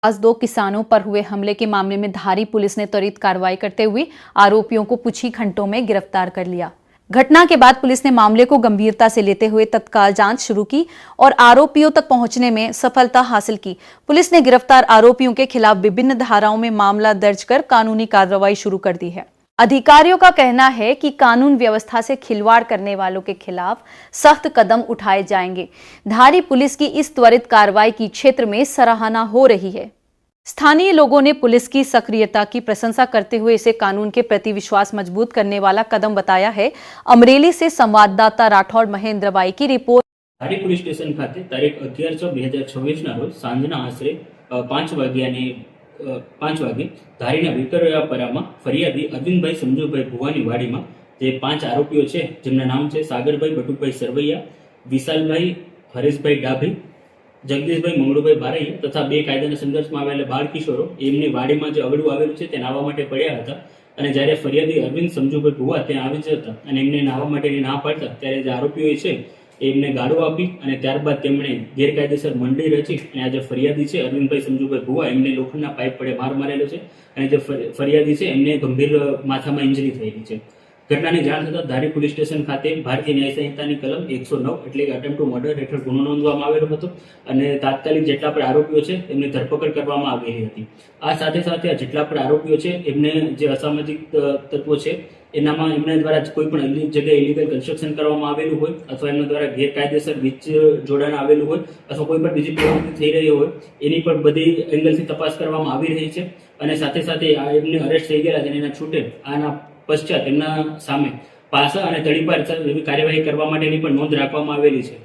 आज 2 किसानों पर हुए हमले के मामले में धारी पुलिस ने त्वरित कार्रवाई करते हुए आरोपियों को कुछ ही घंटों में गिरफ्तार कर लिया। घटना के बाद पुलिस ने मामले को गंभीरता से लेते हुए तत्काल जांच शुरू की और आरोपियों तक पहुंचने में सफलता हासिल की। पुलिस ने गिरफ्तार आरोपियों के खिलाफ विभिन्न धाराओं में मामला दर्ज कर कानूनी कार्रवाई शुरू कर दी है। अधिकारियों का कहना है कि कानून व्यवस्था से खिलवाड़ करने वालों के खिलाफ सख्त कदम उठाए जाएंगे। धारी पुलिस की इस त्वरित कार्रवाई की क्षेत्र में सराहना हो रही है। स्थानीय लोगों ने पुलिस की सक्रियता की प्रशंसा करते हुए इसे कानून के प्रति विश्वास मजबूत करने वाला कदम बताया है। अमरेली से संवाददाता राठौड़ महेंद्र बाई की रिपोर्ट। धारी पुलिस स्टेशन खाते तारीख 11/6/2026 ના રોજ સાંજના આશરે 5 વાગે ધારીના વિકરપરામાં ફરિયાદી અરવિંદભાઈ સમજુભાઈ ભુવાની વાડીમાં જે 5 આરોપીઓ છે, જેમના નામ છે સાગરભાઈ બટુકભાઈ સરવૈયા, વિશાલભાઈ હરેશભાઈ ડાભી, જગદીશભાઈ મંગળુભાઈ બારૈયા તથા 2 કાયદાના સંઘર્ષમાં આવેલા બાળ કિશોરો એમની વાડીમાં જે અગડું આવેલું છે તે નાહવા માટે પડ્યા હતા અને જ્યારે ફરિયાદી અરવિંદ સમજુભાઈ ભુવા ત્યાં આવી જતા અને એમને નાહવા માટેની ના પાડતા ત્યારે જે આરોપીઓ છે એમને ગાળો આપી અને ત્યારબાદ તેમણે ગેરકાયદેસર મંડળી રચી અને આ જે ફરિયાદી છે અરવિંદભાઈ સમજુભાઈ ભુવા એમને લોખંડના પાઇપ વડે માર મારેલો છે અને જે ફરિયાદી છે એમને ગંભીર માથામાં ઇન્જરી થયેલી છે। ઘટનાની જાણ થતાં ધારી પોલીસ સ્ટેશન ખાતે ભારતીય ન્યાય સંહિતાની કલમ 109 એટલે કે અટેમ્પ્ટ ટુ મર્ડર હેઠળ ગુનો નોંધવામાં આવેલો હતો અને તાત્કાલિક જેટલા પણ આરોપીઓ છે એમની ધરપકડ કરવામાં આવેલી હતી। આ સાથે સાથે આ જેટલા પણ આરોપીઓ છે એમને જે અસામાજિક તત્વો છે એનામાં એમના દ્વારા કોઈ પણ જગ્યાએ ઇલીગલ કન્સ્ટ્રક્શન કરવામાં આવેલું હોય અથવા એમના દ્વારા ગેરકાયદેસર વીજ જોડાણ આવેલું હોય અથવા કોઈ પણ બીજી પ્રવૃત્તિ થઈ રહી હોય એની પણ બધી એંગલથી તપાસ કરવામાં આવી રહી છે અને સાથે સાથે એમને અરેસ્ટ થઈ ગયેલા છે એના છૂટે આના પશ્ચાત એમના સામે પાસા અને તડીપાર એવી કાર્યવાહી કરવા માટેની પણ નોંધ રાખવામાં આવેલી છે।